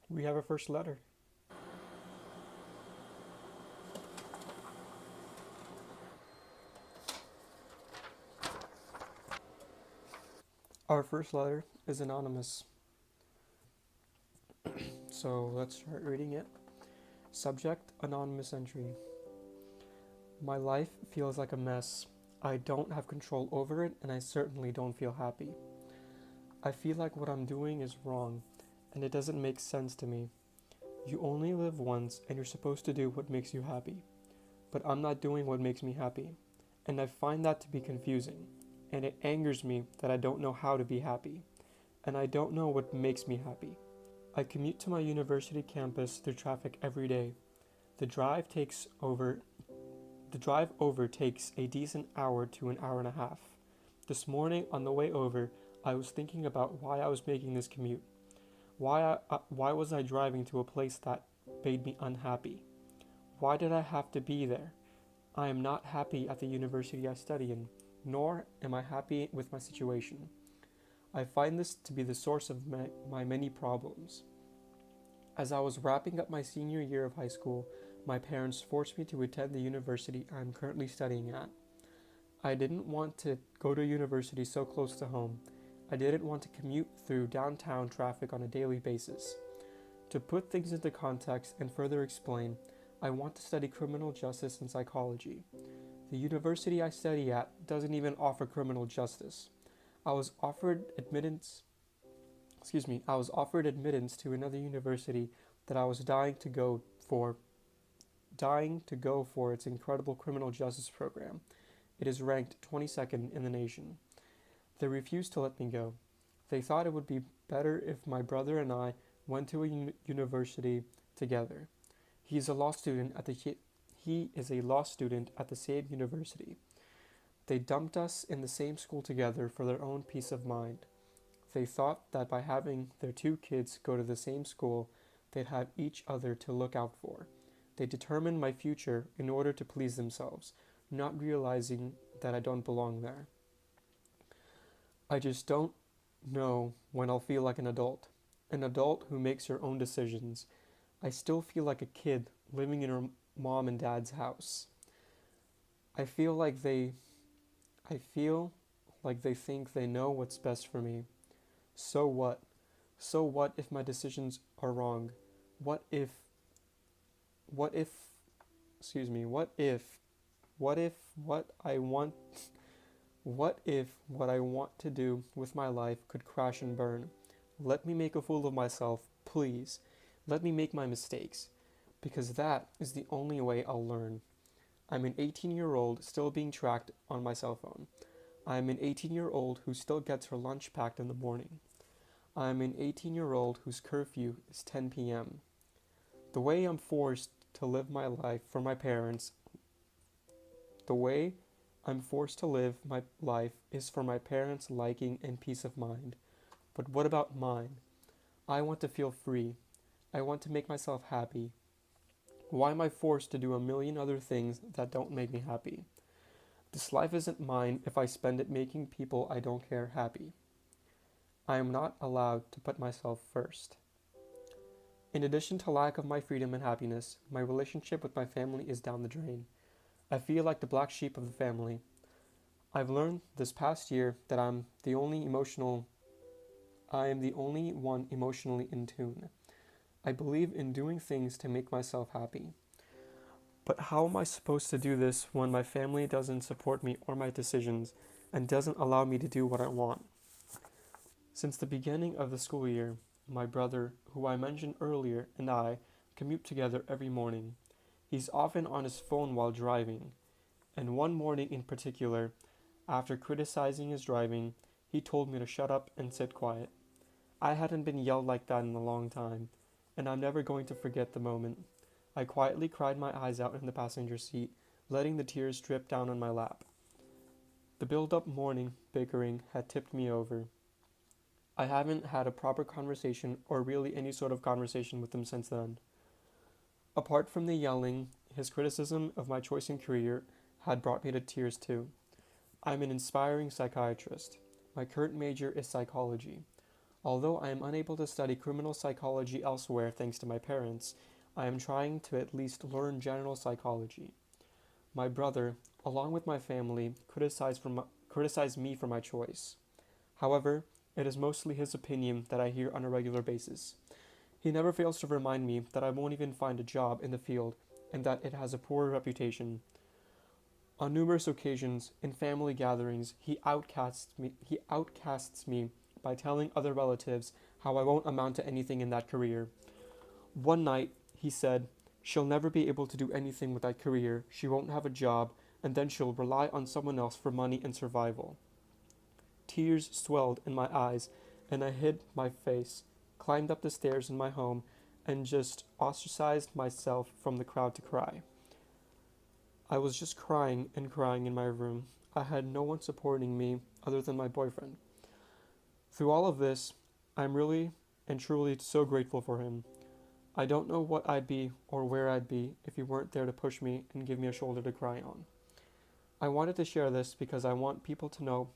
We have a first letter. Our first letter is anonymous. So let's start reading it. Subject anonymous entry. My life feels like a mess. I don't have control over it, and I certainly don't feel happy. I feel like what I'm doing is wrong, and it doesn't make sense to me. You only live once, and you're supposed to do what makes you happy. But I'm not doing what makes me happy, and I find that to be confusing, and it angers me that I don't know how to be happy, and I don't know what makes me happy. I commute to my university campus through traffic every day. The drive takes over the drive over takes a decent hour to an hour and a half. This morning on the way over, I was thinking about why I was making this commute. Why was I driving to a place that made me unhappy? Why did I have to be there? I am not happy at the university I study in, nor am I happy with my situation. I find this to be the source of my many problems. As I was wrapping up my senior year of high school, my parents forced me to attend the university I am currently studying at. I didn't want to go to university so close to home. I didn't want to commute through downtown traffic on a daily basis. To put things into context and further explain, I want to study criminal justice and psychology. The university I study at doesn't even offer criminal justice. I was offered admittance I was offered admittance to another university that I was for dying to go for its incredible criminal justice program. It is ranked 22nd in the nation. They refused to let me go. They thought it would be better if my brother and I went to a university together. He is a law student at the he is a law student at the same university. They dumped us in the same school together for their own peace of mind. They thought that by having their two kids go to the same school, they'd have each other to look out for. They determined my future in order to please themselves, not realizing that I don't belong there. I just don't know when I'll feel like an adult who makes your own decisions. I still feel like a kid living in her mom and dad's house. I feel like they I feel like they think they know what's best for me. So what? So what if my decisions are wrong? What if what if excuse me, what if what I want what if what I want to do with my life could crash and burn? Let me make a fool of myself, please. Let me make my mistakes, because that is the only way I'll learn. I'm an 18-year-old still being tracked on my cell phone. I'm an 18-year-old who still gets her lunch packed in the morning. I'm an 18-year-old whose curfew is 10 p.m. The way I'm forced to live my life for my parents, the way I'm forced to live my life is for my parents' liking and peace of mind. But what about mine? I want to feel free. I want to make myself happy. Why am I forced to do a million other things that don't make me happy? This life isn't mine if I spend it making people I don't care happy. I am not allowed to put myself first. In addition to lack of my freedom and happiness, my relationship with my family is down the drain. I feel like the black sheep of the family. I've learned this past year that I am the only one emotionally in tune. I believe in doing things to make myself happy. But how am I supposed to do this when my family doesn't support me or my decisions and doesn't allow me to do what I want? Since the beginning of the school year, my brother, who I mentioned earlier, and I commute together every morning. He's often on his phone while driving, and one morning in particular, after criticizing his driving, he told me to shut up and sit quiet. I hadn't been yelled like that in a long time, and I'm never going to forget the moment. I quietly cried my eyes out in the passenger seat, letting the tears drip down on my lap. The build up morning bickering had tipped me over. I haven't had a proper conversation or really any sort of conversation with him since then. Apart from the yelling, his criticism of my choice in career had brought me to tears too. I'm an inspiring psychiatrist. My current major is psychology. Although I am unable to study criminal psychology elsewhere thanks to my parents, I am trying to at least learn general psychology. My brother, along with my family, criticized me for my choice. However, it is mostly his opinion that I hear on a regular basis. He never fails to remind me that I won't even find a job in the field and that it has a poor reputation. On numerous occasions, in family gatherings, he outcasts me by telling other relatives how I won't amount to anything in that career. One night, he said, "She'll never be able to do anything with that career, she won't have a job, and then she'll rely on someone else for money and survival." Tears swelled in my eyes, and I hid my face, climbed up the stairs in my home, and just ostracized myself from the crowd to cry. I was just crying and crying in my room. I had no one supporting me other than my boyfriend. Through all of this, I'm really and truly so grateful for him. I don't know what I'd be or where I'd be if he weren't there to push me and give me a shoulder to cry on. I wanted to share this because I want people to know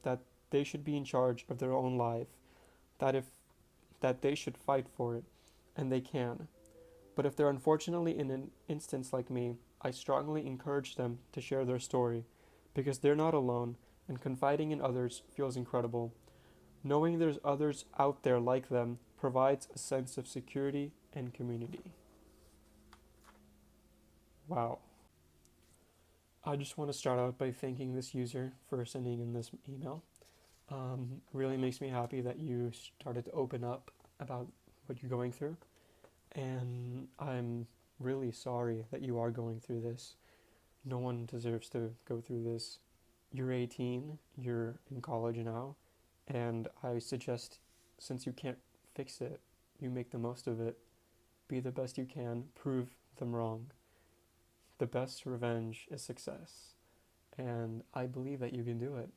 that they should be in charge of their own life, that if that they should fight for it, and they can. But if they're unfortunately in an instance like me, I strongly encourage them to share their story, because they're not alone, and confiding in others feels incredible. Knowing there's others out there like them provides a sense of security and community. Wow. I just want to start out by thanking this user for sending in this email. Really makes me happy that you started to open up about what you're going through. And I'm really sorry that you are going through this. No one deserves to go through this. You're 18, you're in college now, and I suggest, since you can't fix it, you make the most of it. Be the best you can, prove them wrong. The best revenge is success. And I believe that you can do it.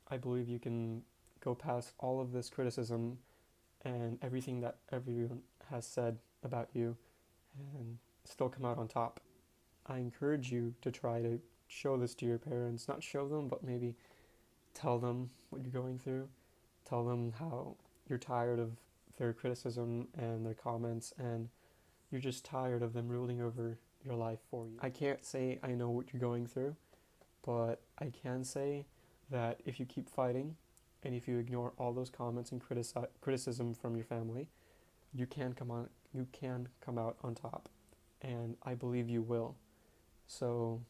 I believe you can go past all of this criticism and everything that everyone has said about you and still come out on top. I encourage you to try to show this to your parents. Not show them, but maybe tell them what you're going through. Tell them how you're tired of their criticism and their comments, and you're just tired of them ruling over your life for you. I can't say I know what you're going through, but I can say that if you keep fighting and if you ignore all those comments and criticism from your family, you can come out on top, and I believe you will. So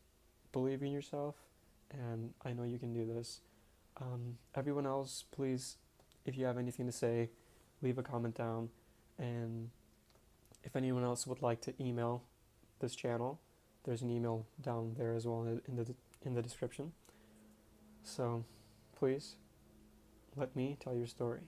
believe in yourself, and I know you can do this. Everyone else, please, if you have anything to say, leave a comment down, and if anyone else would like to email this channel, there's an email down there as well in the description. So please let me tell your story.